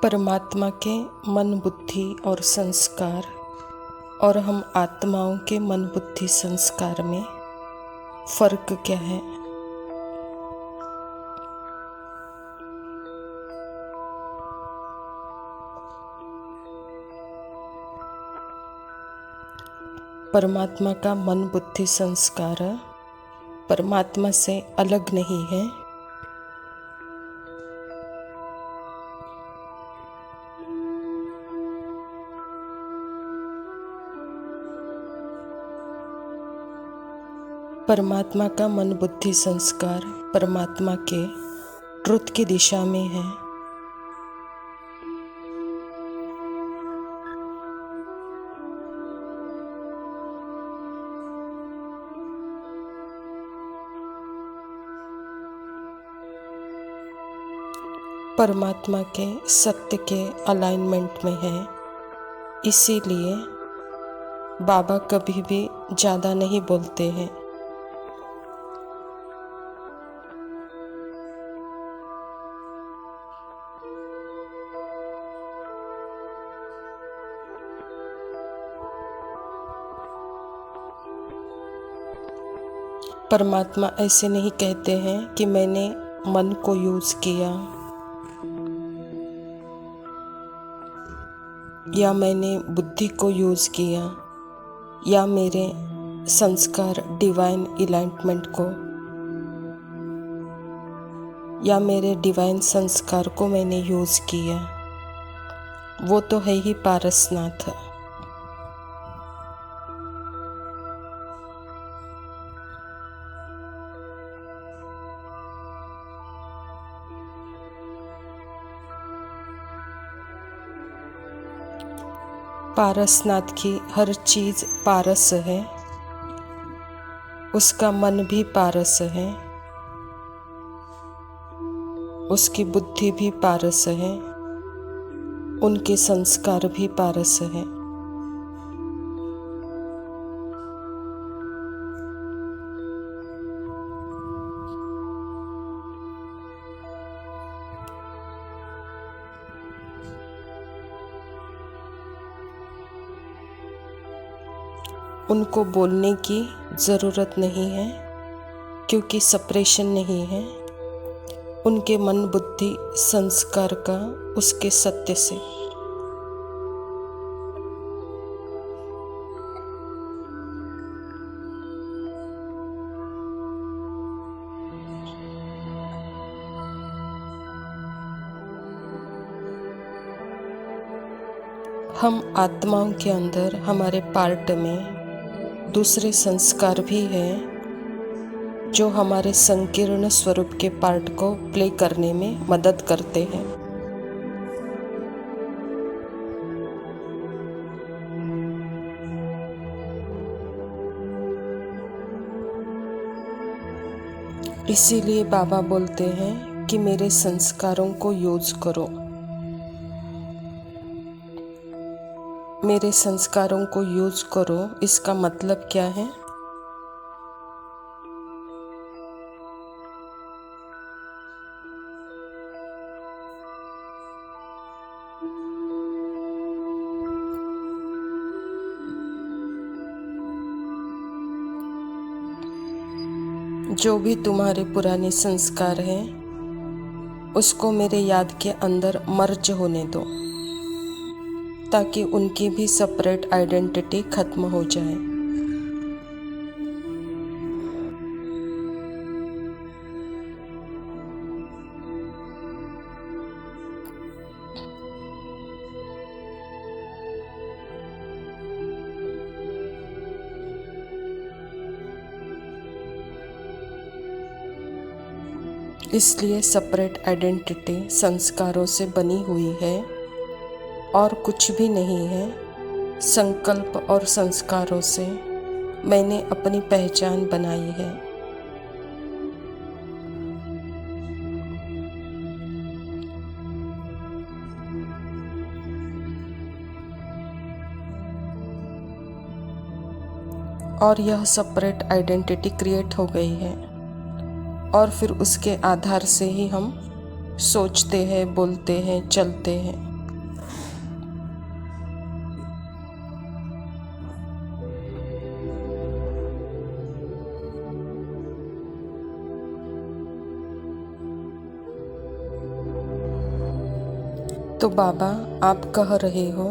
परमात्मा के मन बुद्धि और संस्कार और हम आत्माओं के मन बुद्धि संस्कार में फर्क क्या है? परमात्मा का मन बुद्धि संस्कार परमात्मा से अलग नहीं है। परमात्मा का मन बुद्धि संस्कार परमात्मा के ट्रुथ की दिशा में है। परमात्मा के सत्य के अलाइनमेंट में है। इसीलिए बाबा कभी भी ज़्यादा नहीं बोलते हैं। परमात्मा ऐसे नहीं कहते हैं कि मैंने मन को यूज़ किया या मैंने बुद्धि को यूज़ किया या मेरे संस्कार डिवाइन अलाइनमेंट को या मेरे डिवाइन संस्कार को मैंने यूज़ किया। वो तो है ही पारसनाथ। पारसनाथ की हर चीज़ पारस है। उसका मन भी पारस है। उसकी बुद्धि भी पारस है। उनके संस्कार भी पारस है। उनको बोलने की ज़रूरत नहीं है क्योंकि सेपरेशन नहीं है उनके मन बुद्धि संस्कार का उसके सत्य से। हम आत्माओं के अंदर हमारे पार्ट में दूसरे संस्कार भी हैं जो हमारे संकीर्ण स्वरूप के पार्ट को प्ले करने में मदद करते हैं। इसीलिए बाबा बोलते हैं कि मेरे संस्कारों को यूज करो। मेरे संस्कारों को यूज करो इसका मतलब क्या है? जो भी तुम्हारे पुराने संस्कार हैं उसको मेरे याद के अंदर मर्ज होने दो ताकि उनकी भी सेपरेट आइडेंटिटी खत्म हो जाए। इसलिए सेपरेट आइडेंटिटी संस्कारों से बनी हुई है और कुछ भी नहीं है। संकल्प और संस्कारों से मैंने अपनी पहचान बनाई है। और यह सेपरेट आइडेंटिटी क्रिएट हो गई है और फिर उसके आधार से ही हम सोचते हैं, बोलते हैं, चलते हैं। तो बाबा, आप कह रहे हो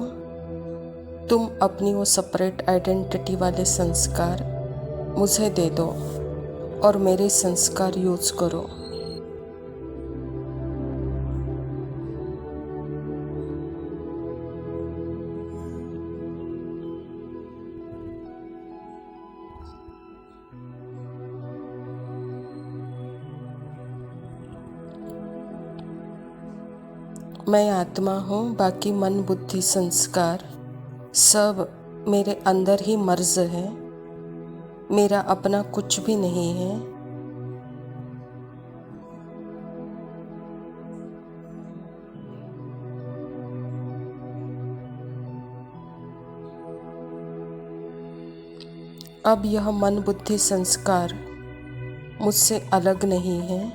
तुम अपनी वो सेपरेट आइडेंटिटी वाले संस्कार मुझे दे दो और मेरे संस्कार यूज करो। मैं आत्मा हूँ, बाकी मन बुद्धि संस्कार सब मेरे अंदर ही मर्ज है, मेरा अपना कुछ भी नहीं है। अब यह मन बुद्धि संस्कार मुझसे अलग नहीं है।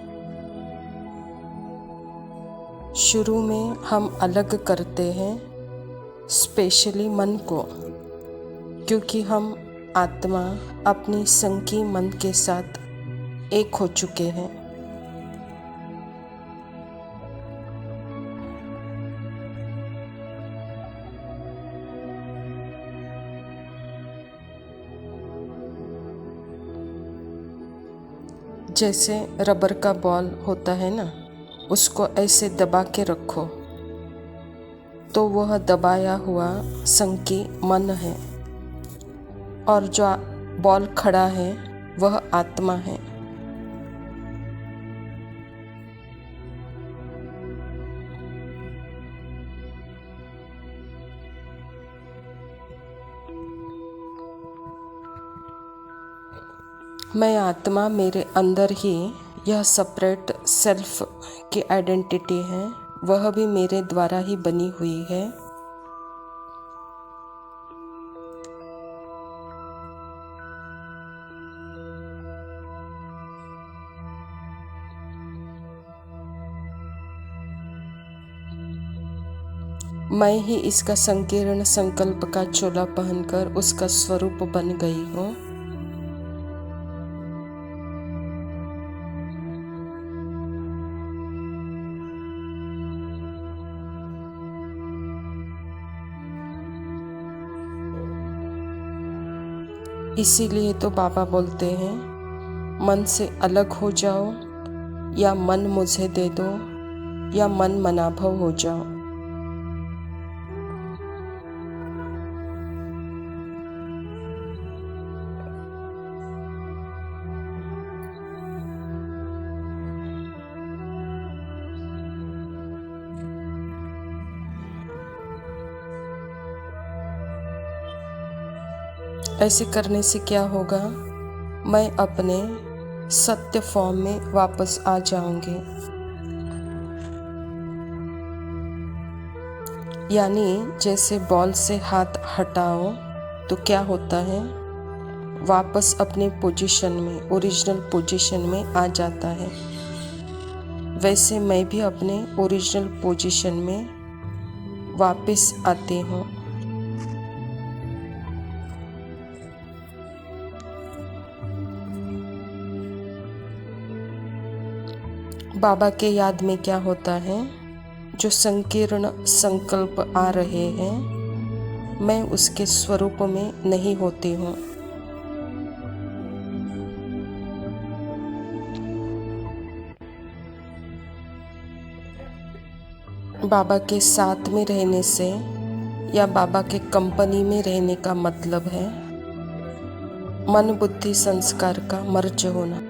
शुरू में हम अलग करते हैं, स्पेशली मन को, क्योंकि हम आत्मा अपनी संकी मन के साथ एक हो चुके हैं। जैसे रबर का बॉल होता है ना, उसको ऐसे दबा के रखो तो वह दबाया हुआ संकी मन है, और जो बॉल खड़ा है वह आत्मा है। मैं आत्मा, मेरे अंदर ही यह सेपरेट सेल्फ की आइडेंटिटी है, वह भी मेरे द्वारा ही बनी हुई है। मैं ही इसका संकीर्ण संकल्प का चोला पहनकर उसका स्वरूप बन गई हूँ। इसीलिए तो बाबा बोलते हैं, मन से अलग हो जाओ, या मन मुझे दे दो, या मन मनाभव हो जाओ। ऐसे करने से क्या होगा? मैं अपने सत्य फॉर्म में वापस आ जाऊंगी। यानी जैसे बॉल से हाथ हटाओ तो क्या होता है, वापस अपने पोजीशन में, ओरिजिनल पोजीशन में आ जाता है। वैसे मैं भी अपने ओरिजिनल पोजीशन में वापस आती हूँ। बाबा के याद में क्या होता है, जो संकीर्ण संकल्प आ रहे हैं, मैं उसके स्वरूप में नहीं होती हूँ। बाबा के साथ में रहने से या बाबा के कंपनी में रहने का मतलब है मन बुद्धि संस्कार का मर्ज होना।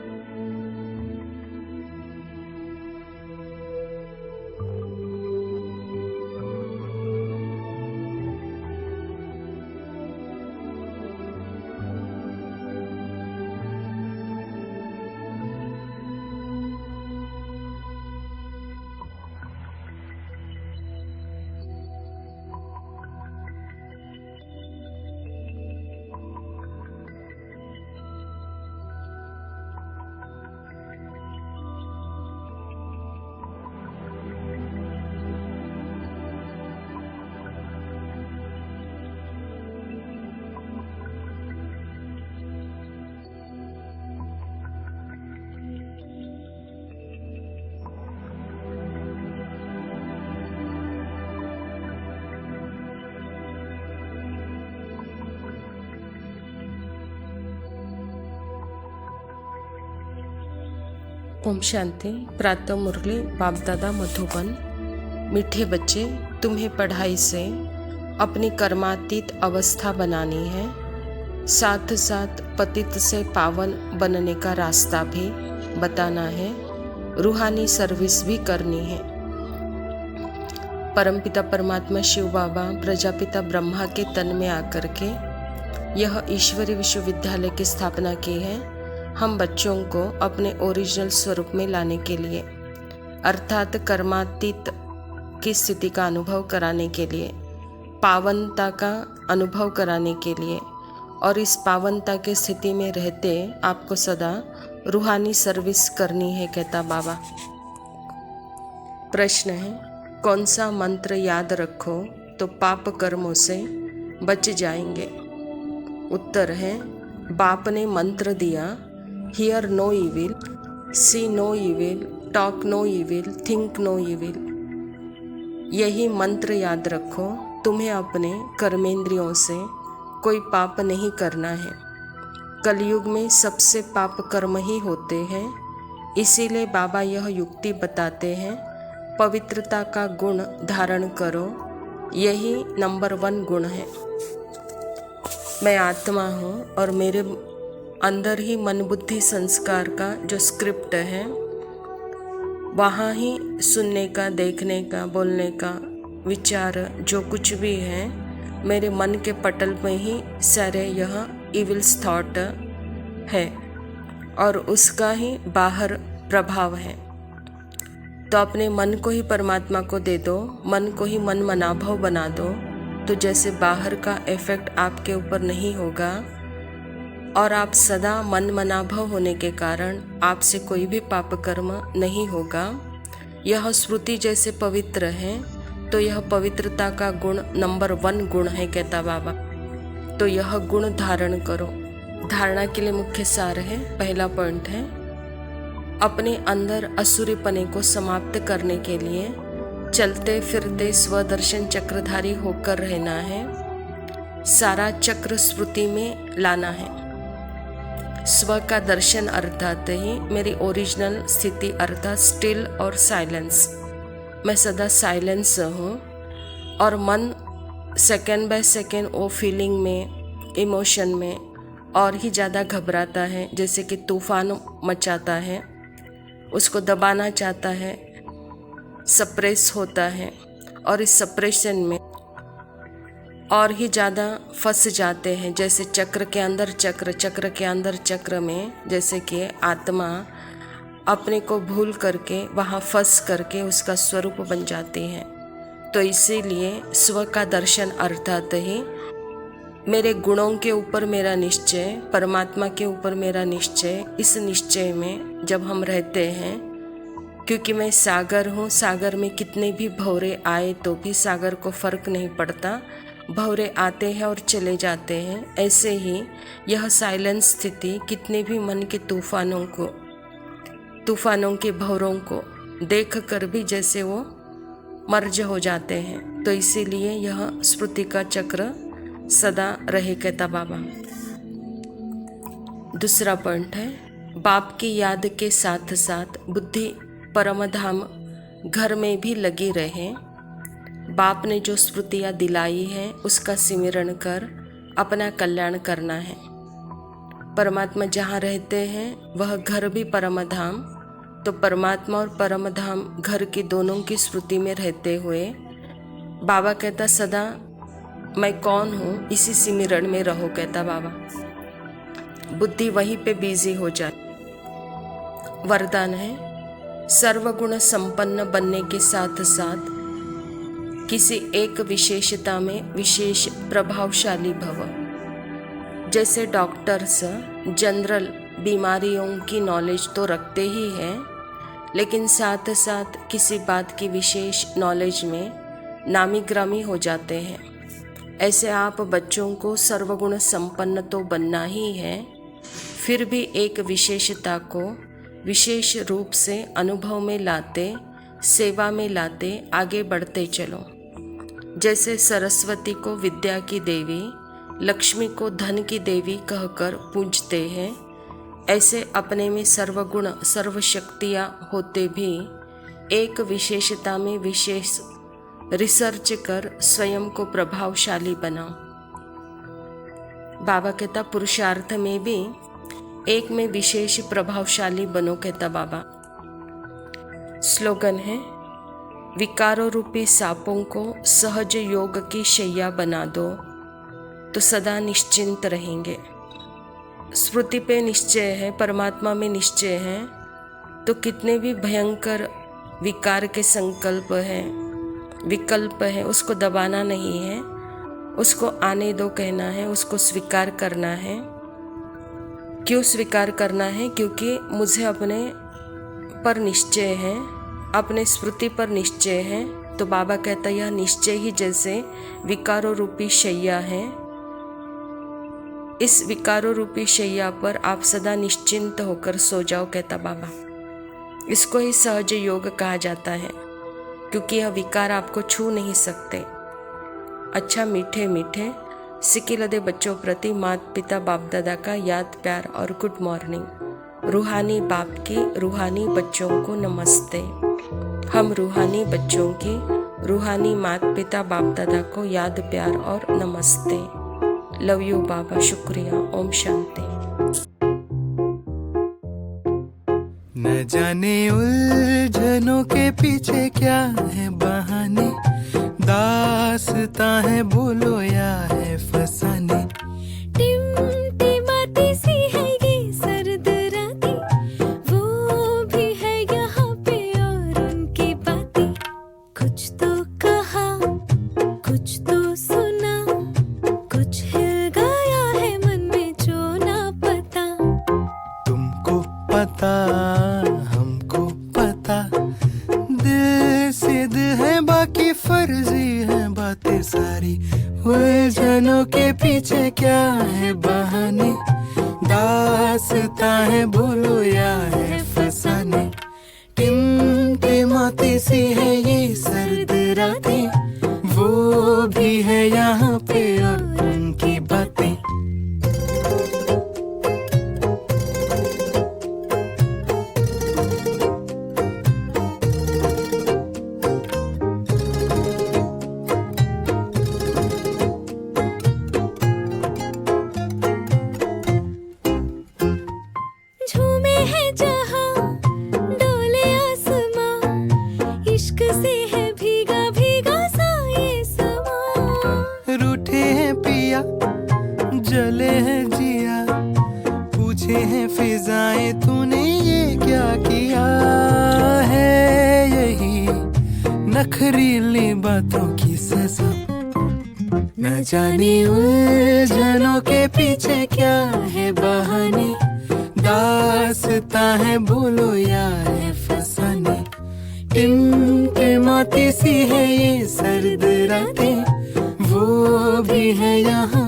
ओम शांति। प्रातः मुरली बाप दादा मधुबन। मीठे बच्चे, तुम्हें पढ़ाई से अपनी कर्मातीत अवस्था बनानी है, साथ साथ पतित से पावन बनने का रास्ता भी बताना है, रूहानी सर्विस भी करनी है। परमपिता परमात्मा शिव बाबा प्रजापिता ब्रह्मा के तन में आकर के यह ईश्वरीय विश्वविद्यालय की स्थापना की है, हम बच्चों को अपने ओरिजिनल स्वरूप में लाने के लिए, अर्थात कर्मातीत की स्थिति का अनुभव कराने के लिए, पावनता का अनुभव कराने के लिए, और इस पावनता की स्थिति में रहते आपको सदा रूहानी सर्विस करनी है, कहता बाबा। प्रश्न है, कौन सा मंत्र याद रखो तो पाप कर्मों से बच जाएंगे? उत्तर है, बाप ने मंत्र दिया, hear no evil, see no evil, talk no evil, think no evil. यही मंत्र याद रखो, तुम्हें अपने कर्मेंद्रियों से कोई पाप नहीं करना है। कलयुग में सबसे पाप कर्म ही होते हैं, इसीलिए बाबा यह युक्ति बताते हैं, पवित्रता का गुण धारण करो, यही नंबर 1 गुण है। मैं आत्मा हूँ और मेरे अंदर ही मन बुद्धि संस्कार का जो स्क्रिप्ट है, वहाँ ही सुनने का, देखने का, बोलने का, विचार जो कुछ भी है, मेरे मन के पटल में ही सारे यह इविल्स थॉट है और उसका ही बाहर प्रभाव है। तो अपने मन को ही परमात्मा को दे दो, मन को ही मन मनाभव बना दो, तो जैसे बाहर का इफेक्ट आपके ऊपर नहीं होगा और आप सदा मन मनाभव होने के कारण आपसे कोई भी पाप कर्म नहीं होगा। यह श्रुति जैसे पवित्र है, तो यह पवित्रता का गुण नंबर 1 गुण है, कहता बाबा। तो यह गुण धारण करो। धारणा के लिए मुख्य सार है, पहला पॉइंट है, अपने अंदर असुरीपने को समाप्त करने के लिए चलते फिरते स्वदर्शन चक्रधारी होकर रहना है, सारा चक्र स्मृति में लाना है। स्व का दर्शन अर्थात ही मेरी ओरिजिनल स्थिति अर्थात स्टिल और साइलेंस। मैं सदा साइलेंस हूँ और मन सेकेंड बाय सेकेंड वो फीलिंग में, इमोशन में और ही ज़्यादा घबराता है, जैसे कि तूफान मचाता है, उसको दबाना चाहता है, सप्रेस होता है और इस सप्रेशन में और ही ज़्यादा फंस जाते हैं, जैसे चक्र के अंदर चक्र, चक्र के अंदर चक्र में, जैसे कि आत्मा अपने को भूल करके वहाँ फंस करके उसका स्वरूप बन जाती है। तो इसीलिए स्व का दर्शन अर्थात ही मेरे गुणों के ऊपर मेरा निश्चय, परमात्मा के ऊपर मेरा निश्चय, इस निश्चय में जब हम रहते हैं, क्योंकि मैं सागर हूँ, सागर में कितने भी भंवरे आए तो भी सागर को फर्क नहीं पड़ता, भंवरे आते हैं और चले जाते हैं। ऐसे ही यह साइलेंस स्थिति कितने भी मन के तूफानों के भंवरों को देख कर भी जैसे वो मर्ज हो जाते हैं। तो इसीलिए यह स्मृति का चक्र सदा रहे, कहता बाबा। दूसरा पॉइंट है, बाप की याद के साथ साथ बुद्धि परमधाम घर में भी लगी रहे। बाप ने जो स्मृतियाँ दिलाई है उसका सिमरण कर अपना कल्याण करना है। परमात्मा जहाँ रहते हैं वह घर भी परमधाम, तो परमात्मा और परमधाम घर की दोनों की स्मृति में रहते हुए बाबा कहता सदा मैं कौन हूँ, इसी सिमरण में रहो, कहता बाबा। बुद्धि वहीं पे बिजी हो जाए। वरदान है, सर्वगुण संपन्न बनने के साथ साथ किसी एक विशेषता में विशेष प्रभावशाली भव। जैसे डॉक्टर्स जनरल बीमारियों की नॉलेज तो रखते ही हैं, लेकिन साथ साथ किसी बात की विशेष नॉलेज में नामी ग्रामी हो जाते हैं। ऐसे आप बच्चों को सर्वगुण संपन्न तो बनना ही है, फिर भी एक विशेषता को विशेष रूप से अनुभव में लाते, सेवा में लाते आगे बढ़ते चलो। जैसे सरस्वती को विद्या की देवी, लक्ष्मी को धन की देवी कहकर पूजते हैं, ऐसे अपने में सर्वगुण सर्व शक्तियाँ होते भी एक विशेषता में विशेष रिसर्च कर स्वयं को प्रभावशाली बनाओ। बाबा कहता पुरुषार्थ में भी एक में विशेष प्रभावशाली बनो, कहता बाबा। स्लोगन है, विकारों रूपी सांपों को सहज योग की शैया बना दो तो सदा निश्चिंत रहेंगे। स्मृति पे निश्चय है, परमात्मा में निश्चय है, तो कितने भी भयंकर विकार के संकल्प है, विकल्प है, उसको दबाना नहीं है, उसको आने दो कहना है, उसको स्वीकार करना है। क्यों स्वीकार करना है? क्योंकि मुझे अपने पर निश्चय है, अपने स्मृति पर निश्चय है। तो बाबा कहता यह निश्चय ही जैसे विकारों रूपी शैया है, इस विकारों रूपी शैया पर आप सदा निश्चिंत होकर सो जाओ, कहता बाबा। इसको ही सहज योग कहा जाता है, क्योंकि यह विकार आपको छू नहीं सकते। अच्छा, मीठे मीठे सिकिलदे बच्चों प्रति माता पिता बाप दादा का याद प्यार और गुड मॉर्निंग। रूहानी बाप की रूहानी बच्चों को नमस्ते। हम रूहानी बच्चों की रूहानी माता पिता बाप दादा को याद प्यार और नमस्ते। लव यू बाबा, शुक्रिया। ओम शांति। न जाने उलझनों के पीछे क्या है बहाने, दास्तां है बोलो या है फसाने। टिमटिमाती सी है ये सर्द रातें, वो भी है यहाँ पे और उनकी बातें। कुछ तो कहा, कुछ तो सुना, कुछ हिल गया है मन में जो ना पता। तुमको पता हमको पता, दिल से दिल है बाकी फर्जी है बातें सारी। उलझनों के पीछे क्या है बहाने, दास्तां है बोलो या है फसाने। टिमटिमाती सी है ये सर्द रातें, वो भी है यहाँ पे और उनकी बातें। झूमे है जहाँ, डोले आसमां, इश्क से है भीगा भीगा सा ये समा। रूठे हैं पिया, जले हैं जिया, पूछे हैं फिजाएं तूने ये क्या किया है। यही नखरीली बातों की सजा। न जाने उलझनों के पीछे क्या है बहाने, दास्तां है बोलो या है फसाने। टिमटिमाती सी है ये सर्द रातें, वो भी है यहाँ